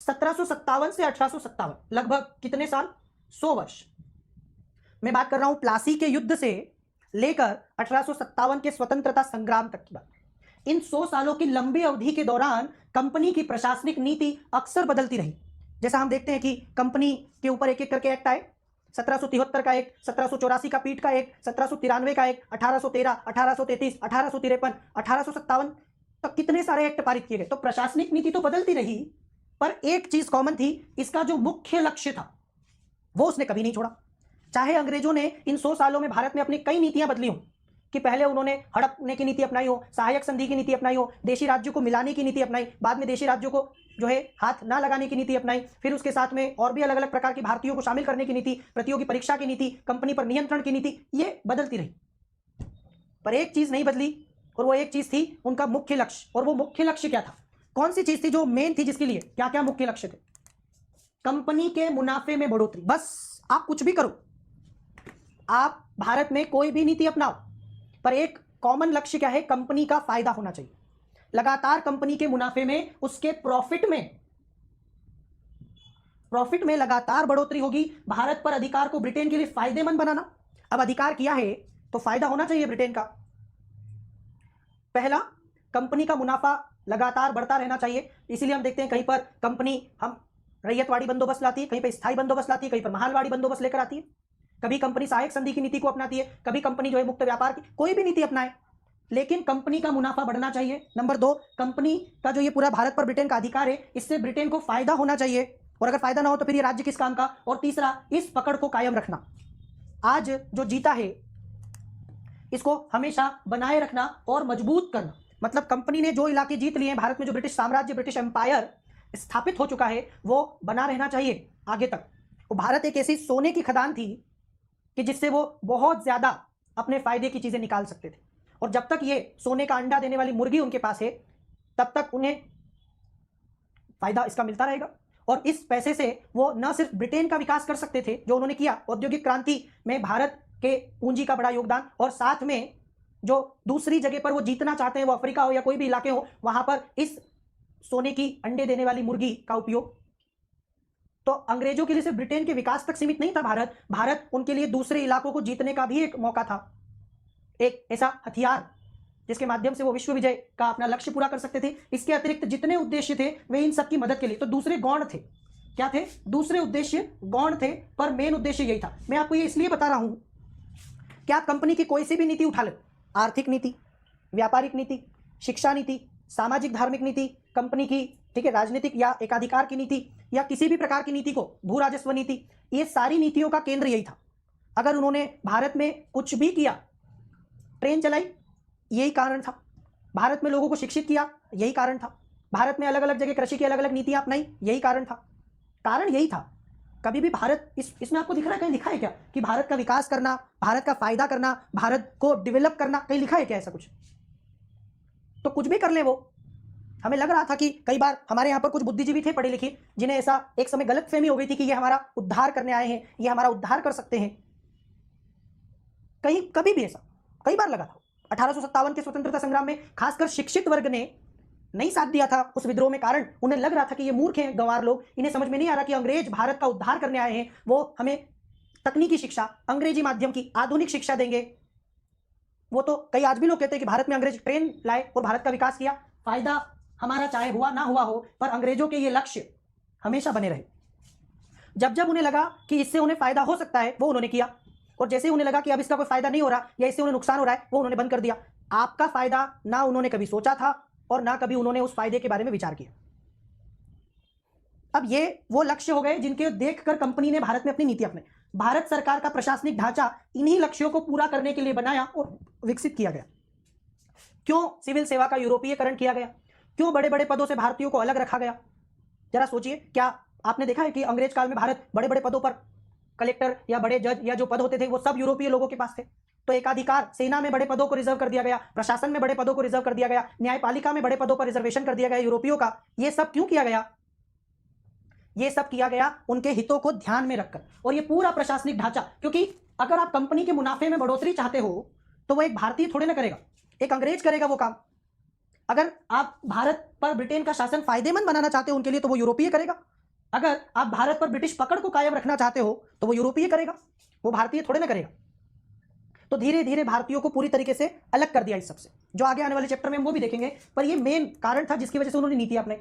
1757 से 1857, लगभग कितने साल? 100 वर्ष। मैं बात कर रहा हूं प्लासी के युद्ध से लेकर 1857 के स्वतंत्रता संग्राम तक की बात। इन 100 सालों की लंबी अवधि के दौरान कंपनी की प्रशासनिक नीति अक्सर बदलती रही। जैसा हम देखते हैं कि कंपनी के ऊपर एक एक करके एक्ट आए। 1773 का एक, 1784 का पीट का एक, 1793 का एक, 1813, 1833, 1853, 1857 तक कितने सारे एक्ट पारित किए गए। तो प्रशासनिक नीति तो बदलती रही, पर एक चीज कॉमन थी, इसका जो मुख्य लक्ष्य था वो उसने कभी नहीं छोड़ा। चाहे अंग्रेजों ने इन 100 सालों में भारत में अपनी कई नीतियां बदली हो, कि पहले उन्होंने हड़पने की नीति अपनाई हो, सहायक संधि की नीति अपनाई हो, देशी राज्यों को मिलाने की नीति अपनाई, बाद में देशी राज्यों को जो है हाथ ना लगाने की नीति अपनाई, फिर उसके साथ में और भी अलग अलग प्रकार की भारतीयों को शामिल करने की नीति, प्रतियोगी परीक्षा की नीति, कंपनी पर नियंत्रण की नीति, ये बदलती रही। पर एक चीज नहीं बदली, और वो एक चीज थी उनका मुख्य लक्ष्य। और वो मुख्य लक्ष्य क्या था? कौन सी चीज थी जो मेन थी, जिसके लिए क्या क्या मुख्य लक्ष्य थे? कंपनी के मुनाफे में बढ़ोतरी। बस आप कुछ भी करो, आप भारत में कोई भी नीति अपनाओ, पर एक कॉमन लक्ष्य क्या है? कंपनी का फायदा होना चाहिए। लगातार कंपनी के मुनाफे में, उसके प्रॉफिट में लगातार बढ़ोतरी होगी। भारत पर अधिकार को ब्रिटेन के लिए फायदेमंद बनाना। अब अधिकार किया है तो फायदा होना चाहिए ब्रिटेन का। पहला, कंपनी का मुनाफा लगातार बढ़ता रहना चाहिए। इसीलिए हम देखते हैं कहीं पर कंपनी हम रैयतवाड़ी बंदोबस्त लाती है, कहीं पर स्थायी बंदोबस्त लाती है, कहीं पर महालवाड़ी बंदोबस्त लेकर आती है। कभी कंपनी सहायक संधि की नीति को अपनाती है, कभी कंपनी जो है मुक्त व्यापार की, कोई भी नीति अपनाए, लेकिन कंपनी का मुनाफा बढ़ना चाहिए। नंबर 2, कंपनी का जो ये पूरा भारत पर ब्रिटेन का अधिकार है, इससे ब्रिटेन को फायदा होना चाहिए, और अगर फायदा ना हो तो फिर ये राज्य किस काम का। और तीसरा, इस पकड़ को कायम रखना। आज जो जीता है इसको हमेशा बनाए रखना और मजबूत करना। मतलब कंपनी ने जो इलाके जीत लिए हैं भारत में, जो ब्रिटिश साम्राज्य, ब्रिटिश एम्पायर स्थापित हो चुका है, वो बना रहना चाहिए आगे तक। वो भारत एक ऐसी सोने की खदान थी कि जिससे वो बहुत ज्यादा अपने फायदे की चीजें निकाल सकते थे, और जब तक ये सोने का अंडा देने वाली मुर्गी उनके पास है, तब तक उन्हें फायदा इसका मिलता रहेगा। और इस पैसे से वो न सिर्फ ब्रिटेन का विकास कर सकते थे, जो उन्होंने किया, औद्योगिक क्रांति में भारत के पूंजी का बड़ा योगदान, और साथ में जो दूसरी जगह पर वो जीतना चाहते हैं, वो अफ्रीका हो या कोई भी इलाके हो, वहां पर इस सोने की अंडे देने वाली मुर्गी का उपयोग। तो अंग्रेजों के लिए सिर्फ ब्रिटेन के विकास तक सीमित नहीं था भारत उनके लिए दूसरे इलाकों को जीतने का भी एक मौका था, एक ऐसा हथियार जिसके माध्यम से वो विश्व विजय का अपना लक्ष्य पूरा कर सकते थे। इसके अतिरिक्त जितने उद्देश्य थे वे इन सबकी मदद के लिए। तो दूसरे गौण थे, क्या थे? दूसरे उद्देश्य गौण थे, पर मेन उद्देश्य यही था। मैं आपको ये इसलिए बता रहा हूं कि आप कंपनी की कोई सी भी नीति उठा ले, आर्थिक नीति, व्यापारिक नीति, शिक्षा नीति, सामाजिक धार्मिक नीति, कंपनी की, ठीक है, राजनीतिक या एकाधिकार की नीति, या किसी भी प्रकार की नीति को, भू राजस्व नीति, ये सारी नीतियों का केंद्र यही था। अगर उन्होंने भारत में कुछ भी किया, ट्रेन चलाई, यही कारण था। भारत में लोगों को शिक्षित किया, यही कारण था। भारत में अलग अलग जगह कृषि की अलग अलग नीतियां अपनाई, यही कारण था। कारण यही था। कभी भी भारत इसमें आपको दिख रहा है, कहीं लिखा है क्या कि भारत का विकास करना, भारत का फायदा करना, भारत को डेवलप करना, कहीं लिखा है क्या ऐसा कुछ? तो कुछ भी कर ले वो। हमें लग रहा था कि कई बार हमारे यहाँ पर कुछ बुद्धिजीवी थे, पढ़े लिखे, जिन्हें ऐसा एक समय गलतफहमी हो गई थी कि ये हमारा उद्धार करने आए हैं, ये हमारा उद्धार कर सकते हैं। कभी भी ऐसा कई बार लगा था। 1857 के स्वतंत्रता संग्राम में खासकर शिक्षित वर्ग ने नहीं साथ दिया था उस विद्रोह में। कारण उन्हें लग रहा था कि ये मूर्ख हैं, गंवार लोग, इन्हें समझ में नहीं आ रहा कि अंग्रेज भारत का उद्धार करने आए हैं, वो हमें तकनीकी शिक्षा, अंग्रेजी माध्यम की आधुनिक शिक्षा देंगे। वो तो कई आज भी लोग कहते हैं कि भारत में अंग्रेज ट्रेन लाए और भारत का विकास किया। फायदा हमारा चाहे हुआ ना हुआ हो, पर अंग्रेजों के ये लक्ष्य हमेशा बने रहे। जब जब उन्हें लगा कि इससे उन्हें फायदा हो सकता है, वो उन्होंने किया, और जैसे उन्हें लगा कि अब इसका कोई फायदा नहीं हो रहा या इससे उन्हें नुकसान हो रहा है, वो उन्होंने बंद कर दिया। आपका फायदा ना उन्होंने कभी सोचा था और ना कभी उन्होंने उस फायदे के बारे में विचार किया। अब ये वो लक्ष्य हो गए जिनके देखकर कंपनी ने भारत में अपनी नीति अपनाई। भारत सरकार का प्रशासनिक ढांचा इन्हीं लक्ष्यों को पूरा करने के लिए बनाया और विकसित किया गया। क्यों सिविल सेवा का यूरोपीयकरण किया गया? क्यों बड़े बड़े पदों से भारतीयों को अलग रखा गया? जरा सोचिए, क्या आपने देखा है कि अंग्रेज काल में भारत बड़े बड़े पदों पर, कलेक्टर या बड़े जज या जो पद होते थे, वो सब यूरोपीय लोगों के पास थे। तो एकाधिकार, सेना में बड़े पदों को रिजर्व कर दिया गया, प्रशासन में बड़े पदों को रिजर्व कर दिया गया, न्यायपालिका में बड़े पदों पर रिजर्वेशन कर दिया गया यूरोपियों का। ये सब क्यों किया गया? ये सब किया गया उनके हितों को ध्यान में रखकर। और ये पूरा प्रशासनिक ढांचा, क्योंकि अगर आप कंपनी के मुनाफे में बढ़ोतरी चाहते हो तो वो एक भारतीय थोड़े ना करेगा, एक अंग्रेज करेगा वो काम। अगर आप भारत पर ब्रिटेन का शासन फायदेमंद बनाना चाहते हो उनके लिए, तो वो यूरोपीय करेगा। अगर आप भारत पर ब्रिटिश पकड़ को कायम रखना चाहते हो तो वो यूरोपीय करेगा, वो भारतीय थोड़े ना करेगा। तो धीरे धीरे भारतीयों को पूरी तरीके से अलग कर दिया इस सबसे, जो आगे आने वाले चैप्टर में हम वो भी देखेंगे। पर ये मेन कारण था जिसकी वजह से उन्होंने नीति अपनाई।